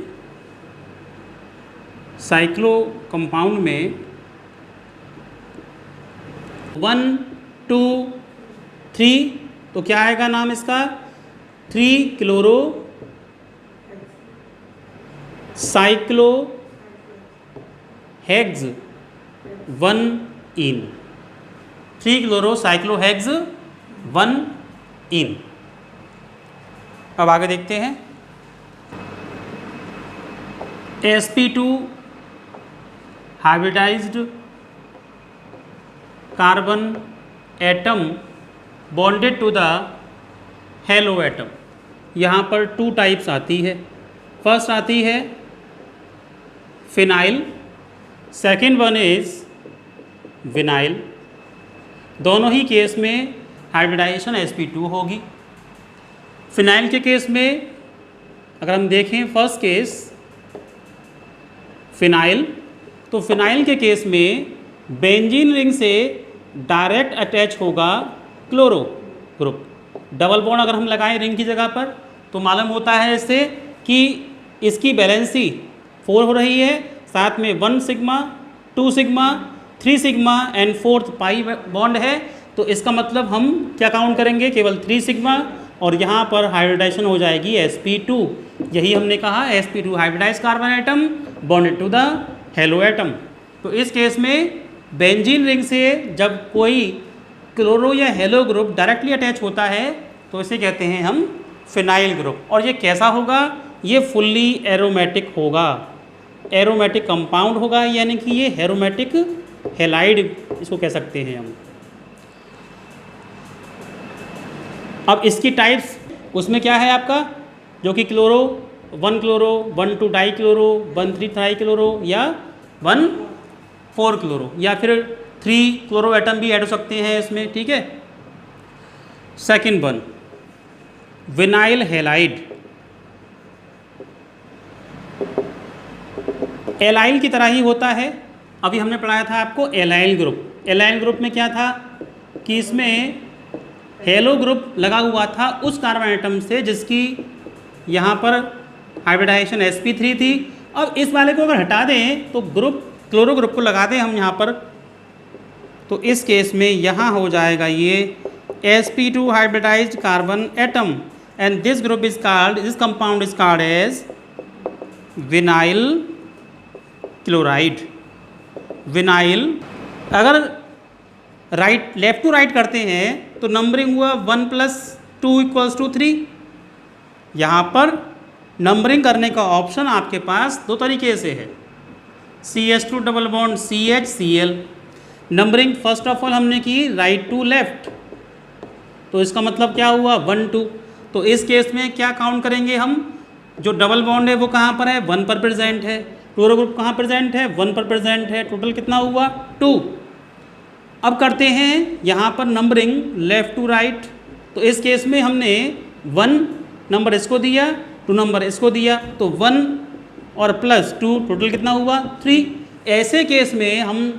साइक्लो कंपाउंड में 1 2 3, तो क्या आएगा नाम इसका, 3 chlorocyclohex 1 ene, 3 chlorocyclohex 1 ene. अब आगे देखते हैं, sp2 hybridised carbon atom bonded to the halo atom. यहाँ पर 2 टाइप्स आती है, फर्स्ट आती है phenyl, second one is vinyl. दोनों ही केस में हाइब्रिडाइजेशन sp2 होगी। फिनाइल के केस में अगर हम देखें फर्स्ट केस फिनाइल, तो फिनाइल के केस में बेंजीन रिंग से डायरेक्ट अटैच होगा क्लोरो ग्रुप। डबल बॉन्ड अगर हम लगाएं रिंग की जगह पर तो मालूम होता है इससे कि इसकी वैलेंसी 4 हो रही है, साथ में 1 sigma 2 sigma 3 sigma and 4th pi bond है। तो इसका मतलब हम क्या काउंट करेंगे, केवल 3 सिग्मा, और यहाँ पर हाइब्रिडाइजेशन हो जाएगी sp2। यही हमने कहा sp2 hybridise carbon atom bonded to the halo atom. तो इस केस में बेंजीन रिंग से जब कोई क्लोरो या हेलो ग्रुप डायरेक्टली अटैच होता है तो इसे कहते हैं हम फिनाइल ग्रुप। और ये कैसा होगा, ये फुल्ली एरोमेटिक होगा, एरोमेटिक कंपाउंड होगा, यानी कि ये एरोमेटिक हेलाइड इसको कह सकते हैं हम। अब इसकी टाइप्स उसमें क्या है आपका, जो कि chloro 1 chloro 1 2 die chloro 1 3 try chloro या 1 4 क्लोरो, या फिर 3 क्लोरो एटम भी ऐड हो सकते हैं इसमें, ठीक है। Second one vinyl halide. Allyl की तरह ही होता है। अभी हमने पढ़ाया था आपको एलाइल ग्रुप। एलाइल ग्रुप में क्या था कि इसमें हेलो ग्रुप लगा हुआ था उस कार्बन एटम से जिसकी यहाँ पर हाइब्रिडाइजेशन sp3 थी। अब इस वाले को अगर हटा दें तो ग्रुप क्लोरो ग्रुप को लगा दें हम यहाँ पर, तो इस केस में यहाँ हो जाएगा ये sp2 hybridised carbon atom and this group is called, this compound is called as vinyl chloride. Vinyl अगर राइट लेफ्ट टू राइट करते हैं तो नंबरिंग हुआ 1 + 2 = 3। यहाँ पर नंबरिंग करने का ऑप्शन आपके पास 2 तरीके से है, CH2 double bond CH Cl। Numbering first of all हमने की राइट टू लेफ्ट, तो इसका मतलब क्या हुआ 1 2। तो इस केस में क्या काउंट करेंगे हम, जो डबल बॉन्ड है वो कहाँ पर है, 1 पर प्रेजेंट है, क्लोरो ग्रुप कहाँ प्रेजेंट है, 1 पर प्रेजेंट है, टोटल कितना हुआ 2। अब करते हैं यहाँ पर नंबरिंग लेफ़्ट टू राइट, तो इस केस में हमने 1 नंबर इसको दिया, 2 नंबर इसको दिया, तो 1 और +2 टोटल कितना हुआ 3। ऐसे केस में हम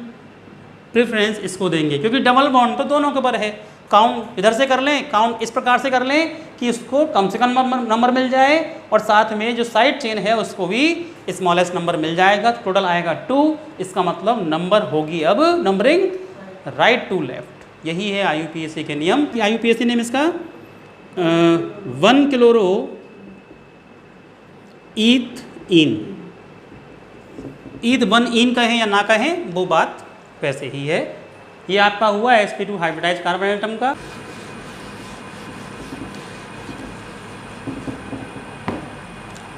प्रेफरेंस इसको देंगे क्योंकि डबल बॉन्ड तो दोनों के ऊपर है। काउंट इधर से कर लें, काउंट इस प्रकार से कर लें कि उसको कम से कम नंबर मिल जाए और साथ में जो साइड चेन है उसको भी स्मॉलेस्ट नंबर मिल जाएगा, तो टोटल आएगा 2। इसका मतलब नंबर होगी अब नंबरिंग राइट टू लेफ्ट। यही है IUPAC के नियम। IUPAC नेम इसका 1 क्लोरो ईथ इन। ईथ 1 इन कहें या ना कहें वो बात वैसे ही है। ये आपका हुआ sp2 हाइब्रिडाइज कार्बन एटम का।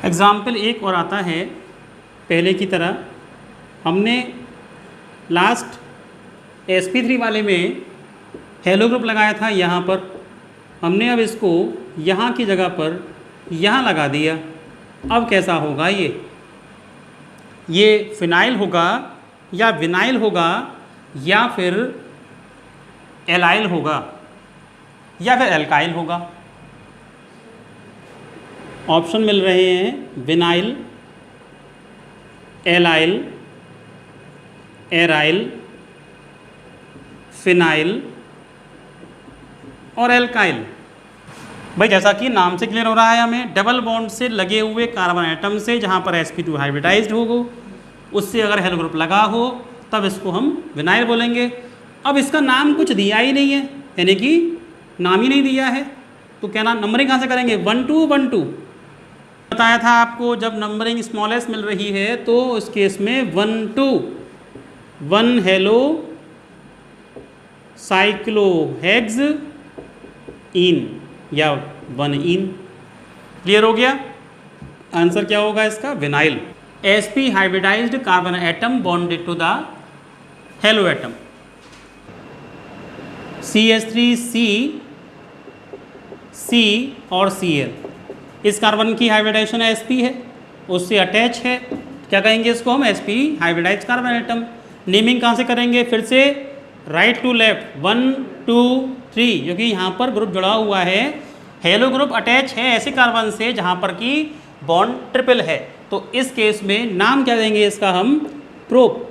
एग्जाम्पल एक और आता है पहले की तरह। हमने लास्ट sp3 वाले में हेलो ग्रुप लगाया था यहाँ पर, हमने अब इसको यहाँ की जगह पर यहाँ लगा दिया। अब कैसा होगा ये फिनाइल होगा या विनाइल होगा या फिर एलाइल होगा या फिर एल्काइल होगा। ऑप्शन मिल रहे हैं विनाइल, एलाइल, एराइल, फिनाइल और एल्काइल। भाई जैसा कि नाम से क्लियर हो रहा है हमें, डबल बॉन्ड से लगे हुए कार्बन एटम से जहाँ पर sp2 हाइब्रिडाइज्ड होगा उससे अगर हेलो ग्रुप लगा हो तब इसको हम विनाइल बोलेंगे। अब इसका नाम कुछ दिया ही नहीं है, यानी कि नाम ही नहीं दिया है, तो क्या नाम नंबरिंग कहाँ से करेंगे 1 2 1 2। बताया था आपको जब नंबरिंग स्मॉलेस्ट मिल रही है तो इस केस में 1 2 1 हेलो साइक्लोहेक्स इन या 1 इन। क्लियर हो गया। आंसर क्या होगा इसका vinyl. sp hybridised carbon atom bonded to the halo atom. CH3 C और Cl, इस कार्बन की हाइब्रिडाइजेशन sp है, उससे अटैच है, क्या कहेंगे इसको हम sp hybridised carbon atom. Naming कहाँ से करेंगे, फिर से राइट टू लेफ्ट 1 2 3, क्योंकि यहाँ पर ग्रुप जुड़ा हुआ है। हेलो ग्रुप अटैच है ऐसे कार्बन से जहाँ पर कि बॉन्ड ट्रिपल है, तो इस केस में नाम क्या देंगे इसका हम? प्रोप।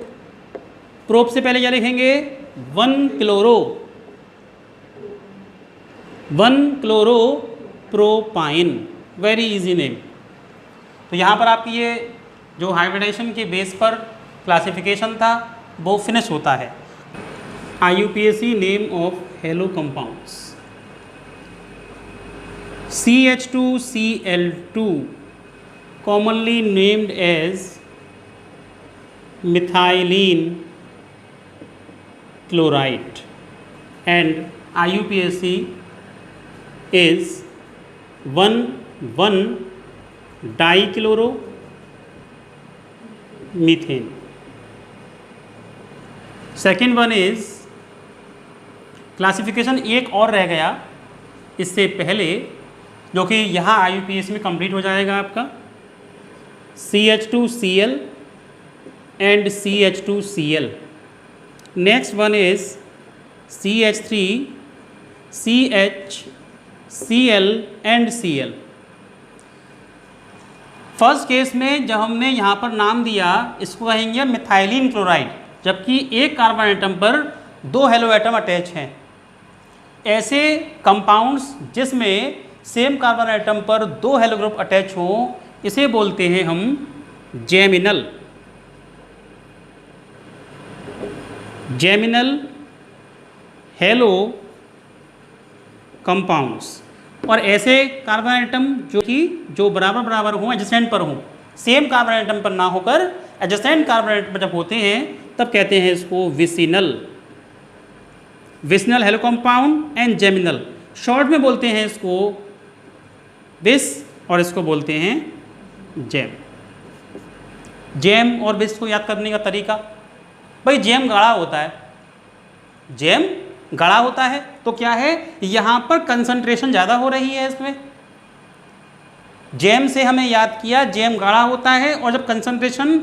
प्रोप से पहले क्या लिखेंगे? 1 chloro propyne. Very easy name. तो यहाँ पर आपकी ये जो हाइब्रिडाइजेशन के बेस पर क्लासिफिकेशन था वो फिनिश होता है। IUPAC name of hello compounds: CH2Cl2 commonly named as methylene chloride, and IUPAC is 1,1-dichloromethane. Second one is classification एक और रह गया इससे पहले, जो कि यहाँ IUPAC में कंप्लीट हो जाएगा आपका। CH2Cl and CH2Cl. Next one is CH3CH Cl and Cl. First case में जब हमने यहाँ पर नाम दिया इसको कहेंगे मिथाइलिन क्लोराइड, जबकि एक कार्बन एटम पर 2 हेलो एटम अटैच हैं। ऐसे कंपाउंड्स जिसमें सेम कार्बन एटम पर 2 हेलो ग्रुप अटैच हों इसे बोलते हैं हम जेमिनल हेलो कंपाउंड्स। और ऐसे कार्बन एटम जो बराबर बराबर हों, एडजेसेंट पर हों, सेम कार्बन एटम पर ना होकर एडजेसेंट कार्बन एटम पर जब होते हैं तब कहते हैं इसको vicinal hello compound and geminal. Short में बोलते हैं इसको विस और इसको बोलते हैं जेम। जेम और विस को याद करने का तरीका, भाई जेम गाढ़ा होता है, जेम गाढ़ा होता है तो क्या है, यहाँ पर कंसंट्रेशन ज़्यादा हो रही है इसमें। जेम से हमें याद किया, जेम गाढ़ा होता है और जब कंसंट्रेशन,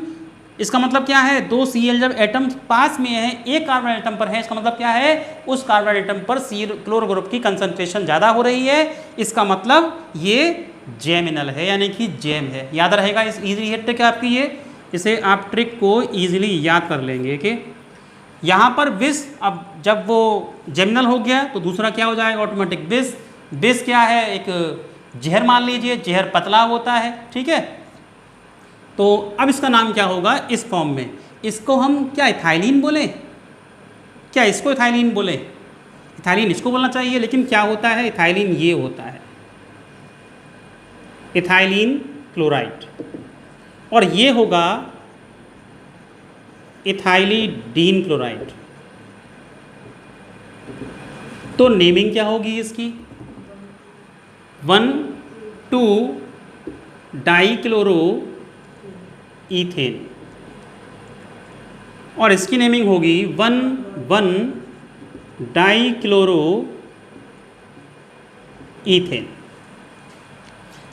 इसका मतलब क्या है, 2 Cl जब एटम पास में है एक कार्बन एटम पर है, इसका मतलब क्या है, उस कार्बन एटम पर क्लोरो ग्रुप की कंसंट्रेशन ज़्यादा हो रही है, इसका मतलब ये जेमिनल है यानी कि जेम है। याद रहेगा, इस इजी ट्रिक है आपकी ये, इसे आप ट्रिक को ईजिली याद कर लेंगे कि यहाँ पर विस, अब जब वो जेमिनल हो गया तो दूसरा क्या हो जाएगा, ऑटोमेटिक विस। विस क्या है, एक जहर मान लीजिए, जहर पतला होता है, ठीक है। तो अब इसका नाम क्या होगा इस फॉर्म में, इसको हम क्या इथाइलिन बोले, क्या इसको इथाइलिन बोले, इथाइलिन इसको बोलना चाहिए, लेकिन क्या होता है, इथाइलिन ये होता है इथाइलिन क्लोराइड, और ये होगा इथाइलिडीन क्लोराइड। तो नेमिंग क्या होगी इसकी, 1,2-डाइक्लोरो ईथेन, और इसकी नेमिंग होगी 1,1-डाइक्लोरो ईथेन।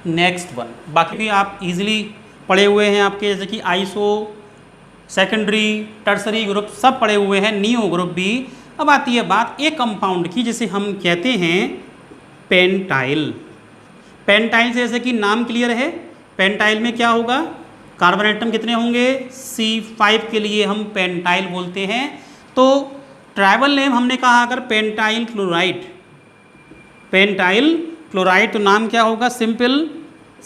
नेक्स्ट वन, बाकी भी आप इजीली पढ़े हुए हैं आपके, जैसे कि आइसो, सेकेंडरी, टर्सरी ग्रुप सब पढ़े हुए हैं, नियो ग्रुप भी। अब आती है बात एक कंपाउंड की जिसे हम कहते हैं पेंटाइल। पेंटाइल से जैसे कि नाम क्लियर है, पेंटाइल में क्या होगा, कार्बन एटम कितने होंगे, C5 के लिए हम पेंटाइल बोलते हैं। तो ट्राइबल नेम हमने कहा अगर पेंटाइल क्लोराइड, तो नाम क्या होगा, simple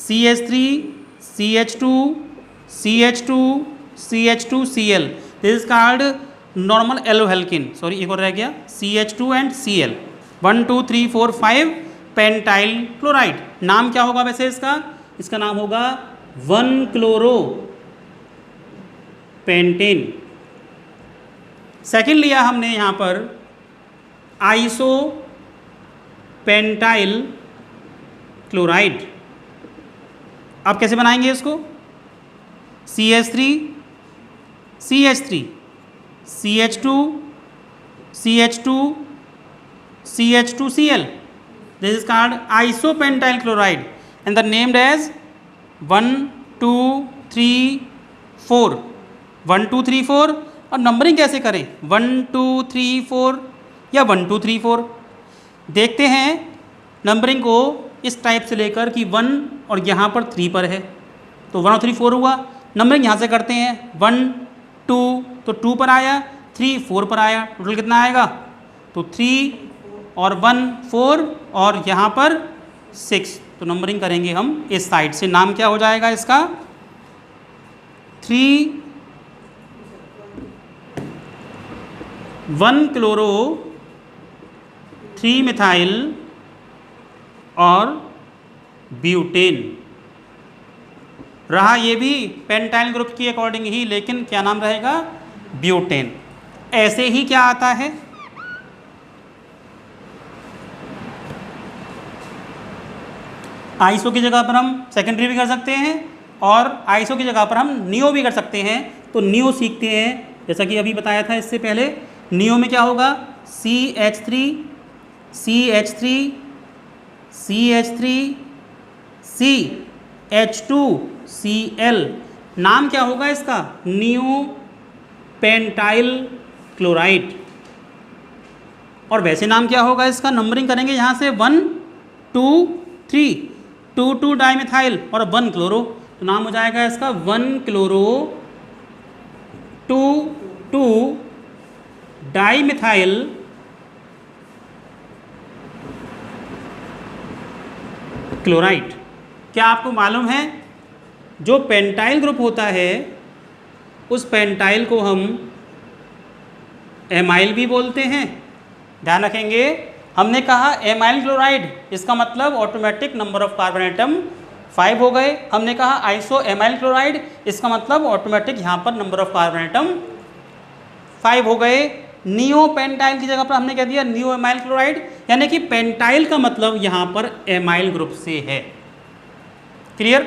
CH3CH2CH2CH2Cl, this is called normal haloalkane. Sorry एक और रह गया, CH2 and Cl, 1 2 3 4 5 pentyl chloride. नाम क्या होगा वैसे इसका नाम होगा 1-क्लोरोपेंटेन। सेकेंड लिया हमने यहाँ पर आइसो पेंटाइल क्लोराइड। अब कैसे बनाएंगे इसको, CH3 CH2 CH2Cl, this is called isopentyl chloride and the named as 1 2 3 4 1 2 3 4 और नंबरिंग कैसे करें, 1 2 3 4 या 1 2 3 4। देखते हैं नंबरिंग को इस टाइप से लेकर कि 1 और यहाँ पर 3 पर है तो 1 और 3 4 हुआ। नंबरिंग यहाँ से करते हैं 1 2 तो 2 पर आया, 3 4 पर आया, टोटल कितना आएगा, तो 3 और 1 4 और यहाँ पर 6। तो नंबरिंग करेंगे हम इस साइड से, नाम क्या हो जाएगा इसका, 3 1 क्लोरो 3 मिथाइल और ब्यूटेन। रहा ये भी पेंटाइल ग्रुप के अकॉर्डिंग ही, लेकिन क्या नाम रहेगा, ब्यूटेन। ऐसे ही क्या आता है, आइसो की जगह पर हम सेकेंडरी भी कर सकते हैं और आइसो की जगह पर हम नियो भी कर सकते हैं। तो नियो सीखते हैं, जैसा कि अभी बताया था इससे पहले। नियो में क्या होगा, CH3 CH3 CH3 CH2 Cl। नाम क्या होगा इसका, नियो पेंटाइल क्लोराइड। और वैसे नाम क्या होगा इसका, नंबरिंग करेंगे यहाँ से 1 2 3, 2 2 डाइमिथाइल और 1 क्लोरो, तो नाम हो जाएगा इसका 1 क्लोरो 2 2 डाइमिथाइल क्लोराइड। क्या आपको मालूम है, जो पेंटाइल ग्रुप होता है उस पेंटाइल को हम एमाइल भी बोलते हैं। ध्यान रखेंगे, हमने कहा एमाइल क्लोराइड, इसका मतलब automatic number of carbon atom 5 हो गए। हमने कहा आइसो एमाइल क्लोराइड, इसका मतलब ऑटोमेटिक यहाँ पर नंबर ऑफ कार्बन एटम 5 हो गए। नियो पेंटाइल की जगह पर हमने कह दिया नियो एमाइल क्लोराइड, यानी कि पेंटाइल का मतलब यहाँ पर एमाइल ग्रुप से है। क्लियर।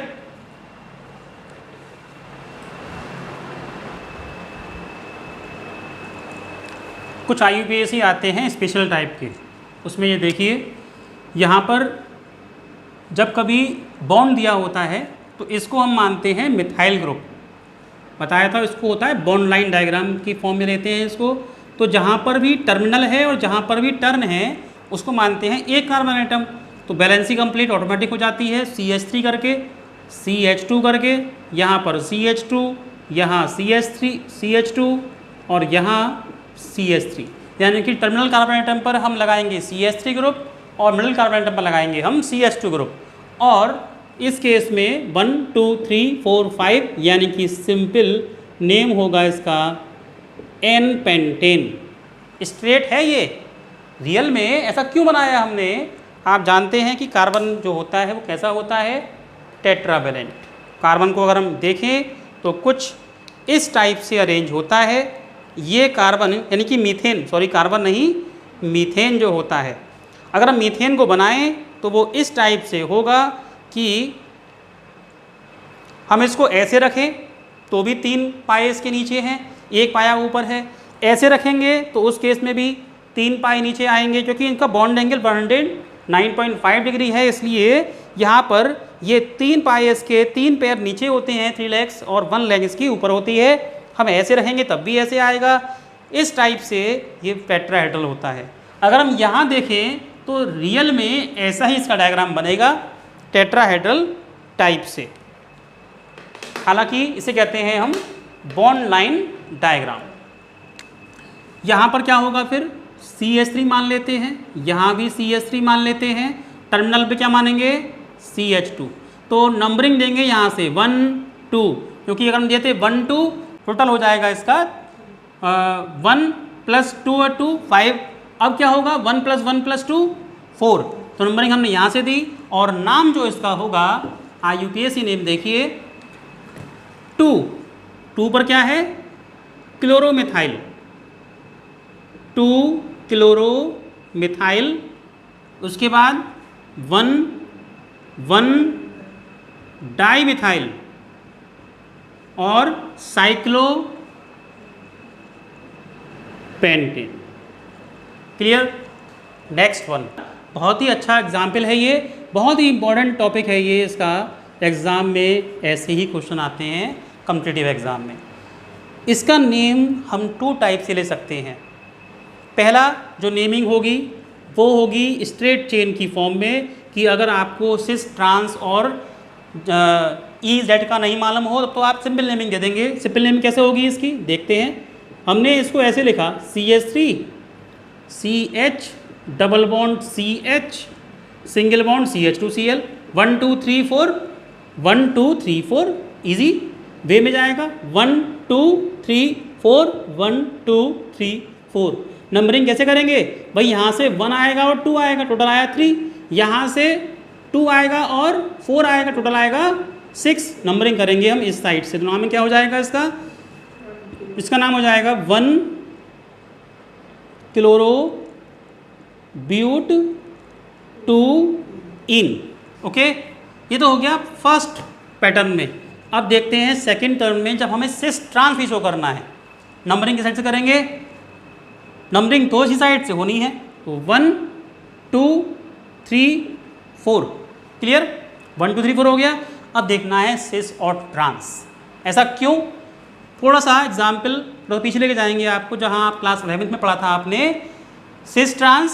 कुछ IUPAC आते हैं स्पेशल टाइप के, उसमें ये देखिए यहाँ पर जब कभी बॉन्ड दिया होता है तो इसको हम मानते हैं मिथाइल ग्रुप। बताया था इसको होता है बॉन्ड लाइन डायग्राम की फॉर्म में लेते हैं इसको। तो जहाँ पर भी टर्मिनल है और जहाँ पर भी टर्न है उसको मानते हैं एक कार्बन एटम। तो बैलेंसिंग कंप्लीट ऑटोमेटिक हो जाती है, CH3 करके CH2 करके, यहाँ पर CH2, यहाँ CH2 और यहाँ CH3, यानी कि टर्मिनल कार्बन एटम पर हम लगाएंगे CH3 ग्रुप और मिडिल कार्बन एटम पर लगाएंगे हम CH2 ग्रुप। और इस केस में 1 2 3 4 5 यानी कि सिंपल नेम होगा इसका N पेंटेन। स्ट्रेट है ये, रियल में ऐसा क्यों बनाया हमने, आप जानते हैं कि कार्बन जो होता है वो कैसा होता है, टेट्रावेलेंट। कार्बन को अगर हम देखें तो कुछ इस टाइप से अरेंज होता है। ये कार्बन यानी कि मीथेन, सॉरी कार्बन नहीं, मीथेन जो होता है, अगर हम मीथेन को बनाएं तो वो इस टाइप से होगा कि हम इसको ऐसे रखें तो भी 3 पाए इसके नीचे हैं, 1 पाया ऊपर है। ऐसे रखेंगे तो उस केस में भी 3 पाए नीचे आएंगे, क्योंकि इनका बॉन्ड एंगल 109.5 डिग्री है। इसलिए यहाँ पर ये 3 पाए इसके 3 पैर नीचे होते हैं, 3 लेग्स, और 1 लेग इसकी ऊपर होती है। हम ऐसे रहेंगे तब भी ऐसे आएगा। इस टाइप से ये टेट्राहेड्रल होता है। अगर हम यहाँ देखें तो रियल में ऐसा ही इसका डायग्राम बनेगा, टेट्राहेड्रल टाइप से। हालांकि इसे कहते हैं हम बॉन्ड लाइन डायग्राम। यहाँ पर क्या होगा, फिर CH3 मान लेते हैं, यहाँ भी CH3 मान लेते हैं, टर्मिनल पे क्या मानेंगे, CH2। तो नंबरिंग देंगे यहाँ से 1 2, क्योंकि अगर हम देते 1 2 टोटल हो जाएगा इसका 1 + 2 और 2 5। अब क्या होगा, 1 + 1 + 2 4। तो नंबरिंग हमने यहाँ से दी और नाम जो इसका होगा IUPAC नेम देखिए 2 पर क्या है, क्लोरोमिथाइल, 2 क्लोरोमिथाइल। उसके बाद 1 डाइमिथाइल और साइक्लोपेंटेन। क्लियर। नेक्स्ट वन, बहुत ही अच्छा एग्जाम्पल है ये, बहुत ही इंपॉर्टेंट टॉपिक है ये। इसका एग्ज़ाम में ऐसे ही क्वेश्चन आते हैं कॉम्पिटिटिव एग्ज़ाम में। इसका नेम हम 2 टाइप से ले सकते हैं। पहला जो नेमिंग होगी वो होगी स्ट्रेट चेन की फॉर्म में, कि अगर आपको सिस, ट्रांस और ई जेड का नहीं मालूम हो तो आप सिंपल नेमिंग दे देंगे। सिंपल नेमिंग कैसे होगी इसकी देखते हैं। हमने इसको ऐसे लिखा CH3 CH double bond CH single bond CH2Cl 1 2 3 4 1 2 3 4 easy way में जाएगा 1 2 3 4 1 2 3 4। नंबरिंग कैसे करेंगे भाई, यहाँ से 1 आएगा और 2 आएगा, टोटल आया 3। यहाँ से 2 आएगा और 4 आएगा, टोटल आएगा 6। नंबरिंग करेंगे हम इस साइड से, तो नाम क्या हो जाएगा इसका नाम हो जाएगा 1 क्लोरो ब्यूट 2 इन। ओके, ये तो हो गया फर्स्ट पैटर्न में। अब देखते हैं सेकंड टर्म में, जब हमें सिस ट्रांस भी शो करना है, नंबरिंग किस साइड से करेंगे? नंबरिंग तो इसी साइड से होनी है, तो 1 2 3 4। क्लियर, 1 2 3 4 हो गया। अब देखना है सिस और ट्रांस। ऐसा क्यों? थोड़ा सा एग्जाम्पल तो पीछे लेके जाएंगे आपको, जहां आप क्लास 11th में पढ़ा था आपने सिस ट्रांस,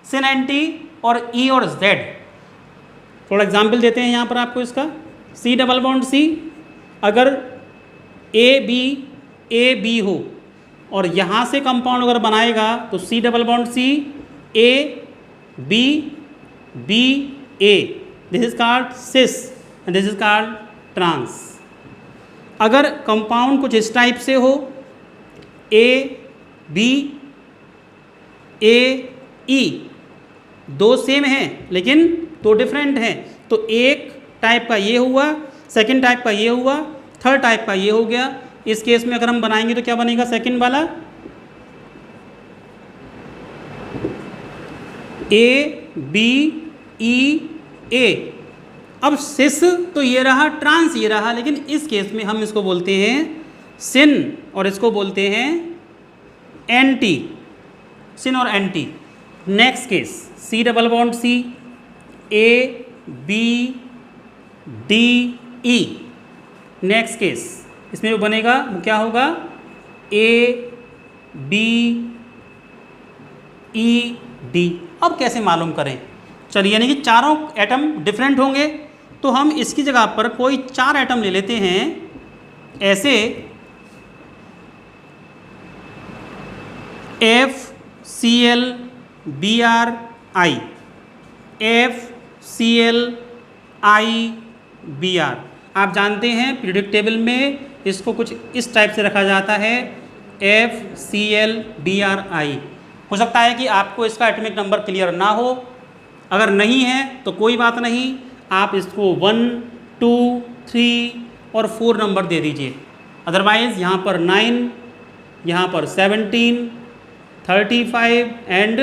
सिन एंटी और ई और जेड। थोड़ा एग्जाम्पल देते हैं यहाँ पर आपको इसका। C डबल बॉन्ड C, अगर ए बी हो और यहाँ से कंपाउंड अगर बनाएगा तो C double bond C A B B A, this is called cis and this is called trans. अगर कंपाउंड कुछ इस टाइप से हो A B A E, दो सेम हैं लेकिन दो डिफरेंट हैं, तो एक टाइप का ये हुआ, सेकंड टाइप का ये हुआ, थर्ड टाइप का ये हो गया। इस केस में अगर हम बनाएंगे तो क्या बनेगा? सेकंड वाला A B E A। अब सिस तो ये रहा, ट्रांस ये रहा, लेकिन इस केस में हम इसको बोलते हैं सिन और इसको बोलते हैं एंटी, सिन और anti. Next case C double bond C A B D E। Next case इसमें जो बनेगा वो क्या होगा? A B E D। अब कैसे मालूम करें? चलिए, यानी कि चारों एटम डिफरेंट होंगे, तो हम इसकी जगह पर कोई 4 एटम ले लेते हैं ऐसे FCl BrI, FCl IBr। आप जानते हैं पीरियोडिक टेबल में इसको कुछ इस टाइप से रखा जाता है FCl BrI। हो सकता है कि आपको इसका एटॉमिक नंबर क्लियर ना हो, अगर नहीं है तो कोई बात नहीं, आप इसको 1 2 3 और 4 नंबर दे दीजिए। अदरवाइज़ यहाँ पर 9, यहाँ पर 17, 35 एंड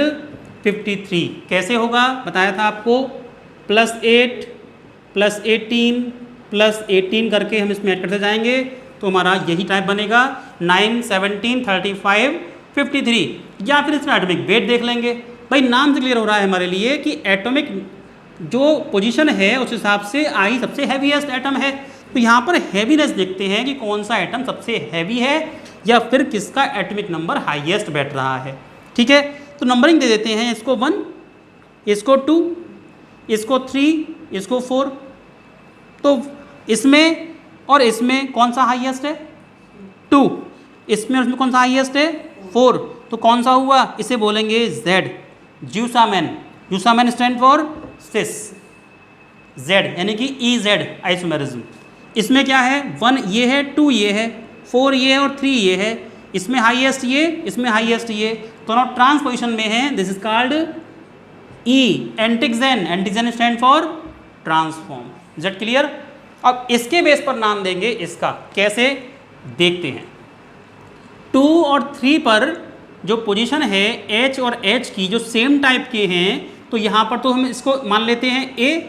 53 कैसे होगा बताया था आपको। +8 +18 +18 करके हम इसमें ऐड करते जाएंगे तो हमारा यही टाइप बनेगा 9 17 35 53। या फिर इसमें एटॉमिक वेट देख लेंगे। भाई नाम से क्लियर हो रहा है हमारे लिए कि एटॉमिक जो पोजीशन है उस हिसाब से आई सबसे हैवीएस्ट एटम है, तो यहाँ पर हैवीनेस देखते हैं कि कौन सा एटम सबसे हैवी है या फिर किसका एटॉमिक नंबर हाईएस्ट बैठ रहा है। ठीक है, तो नंबरिंग दे देते हैं, इसको 1, इसको 2, इसको 3, इसको 4। तो इसमें और इसमें कौन सा हाईएस्ट है? 2। इसमें और इसमें कौन सा हाईएस्ट है? 4। तो कौन सा हुआ? इसे बोलेंगे Z, ज्यूसामेन। ज्यूसामेन स्टैंड फॉर सिस, Z यानी कि EZ आइसोमेरिज्म। इसमें क्या है? 1 ये है, 2 ये है, 4 ये है और 3 ये है। इसमें हाईएस्ट ये, इसमें हाईएस्ट ये, दोनों ट्रांस पोजिशन में है। दिस इज कॉल्ड E, एंटिक्सेन। एंटिक्सेन stand for transform. Z clear? अब इसके बेस पर नाम देंगे इसका, कैसे देखते हैं। 2 और 3 पर जो पोजीशन है H और H की जो सेम टाइप के हैं, तो यहाँ पर तो हम इसको मान लेते हैं A,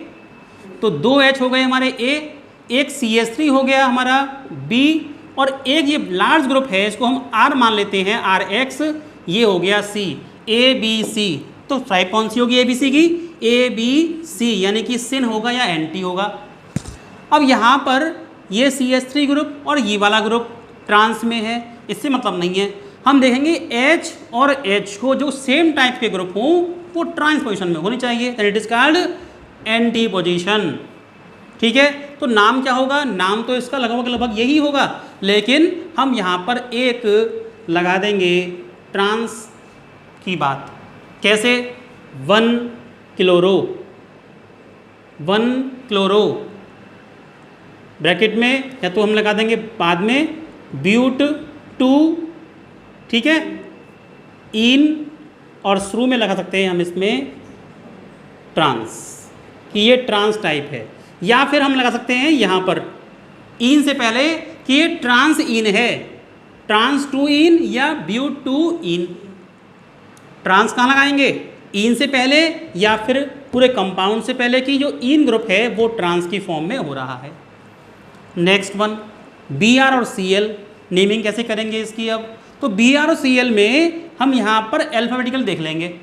तो 2 H हो गए हमारे A, एक CH3 हो गया हमारा B, और एक ये लार्ज ग्रुप है इसको हम R मान लेते हैं RX, ये हो गया C, ABC। तो टाइप कौन सी होगी ABC की? ABC, यानी कि सिन होगा या एंटी होगा। अब यहाँ पर ये CH3 ग्रुप और ये वाला ग्रुप ट्रांस में है, इससे मतलब नहीं है। हम देखेंगे H और H को जो सेम टाइप के ग्रुप हों वो ट्रांस पोजिशन में होनी चाहिए, that it is called anti position. ठीक है, तो नाम क्या होगा? नाम तो इसका लगभग यही होगा, लेकिन हम यहाँ पर एक लगा देंगे ट्रांस की बात। कैसे? 1-क्लोरो, 1-क्लोरो ब्रैकेट में, या तो हम लगा देंगे बाद में ब्यूट 2, ठीक है, इन, और शुरू में लगा सकते हैं हम इसमें ट्रांस, कि ये ट्रांस टाइप है। या फिर हम लगा सकते हैं यहाँ पर इन से पहले कि ये ट्रांस इन है, ट्रांस 2 इन या ब्यूट 2 इन। ट्रांस कहाँ लगाएंगे? इन से पहले या फिर पूरे कंपाउंड से पहले कि जो इन ग्रुप है वो ट्रांस की फॉर्म में हो रहा है। नेक्स्ट वन, Br और Cl नेमिंग कैसे करेंगे इसकी? अब तो Br और Cl में हम यहाँ पर अल्फ़ाबेटिकल देख लेंगे।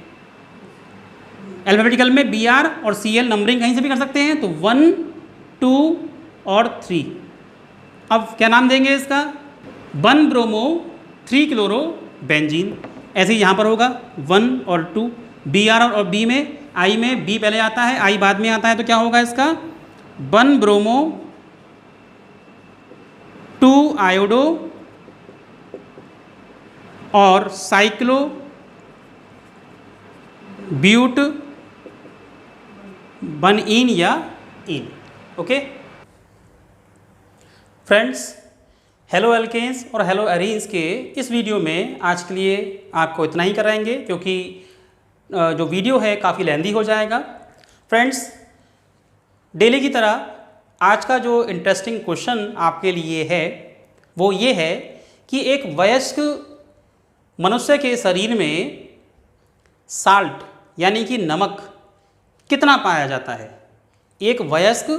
अल्फ़ाबेटिकल में Br और Cl नंबरिंग कहीं से भी कर सकते हैं, तो 1, 2 और 3। अब क्या नाम देंगे इसका? 1-ब्रोमो 3-क्लोरो बेंजीन। ऐसे ही यहाँ पर होगा 1 और 2, Br और B में, I में B पहले आता है, I बाद में आता है, तो क्या होगा इसका? 1-ब्रोमो 2 आयोडो और साइक्लो ब्यूट 1 इन या इन। ओके फ्रेंड्स, हेलो एल्केन्स और हेलो एरीन्स के इस वीडियो में आज के लिए आपको इतना ही कराएंगे, क्योंकि जो वीडियो है काफ़ी लेंदी हो जाएगा। फ्रेंड्स, डेली की तरह आज का जो इंटरेस्टिंग क्वेश्चन आपके लिए है वो ये है कि एक वयस्क मनुष्य के शरीर में साल्ट यानी कि नमक कितना पाया जाता है? एक वयस्क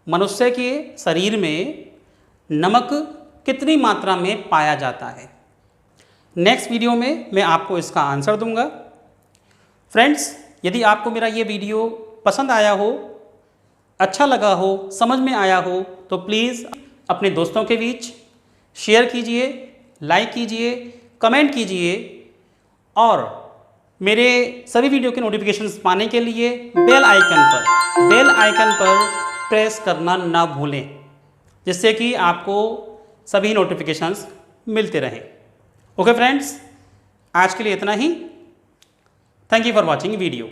मनुष्य के शरीर में नमक कितनी मात्रा में पाया जाता है? नेक्स्ट वीडियो में मैं आपको इसका आंसर दूंगा। फ्रेंड्स, यदि आपको मेरा ये वीडियो पसंद आया हो, अच्छा लगा हो, समझ में आया हो, तो प्लीज़ अपने दोस्तों के बीच शेयर कीजिए, लाइक कीजिए, कमेंट कीजिए, और मेरे सभी वीडियो के नोटिफिकेशंस पाने के लिए बेल आइकन पर प्रेस करना ना भूलें, जिससे कि आपको सभी नोटिफिकेशंस मिलते रहें। ओके फ्रेंड्स, आज के लिए इतना ही। Thank you for watching video.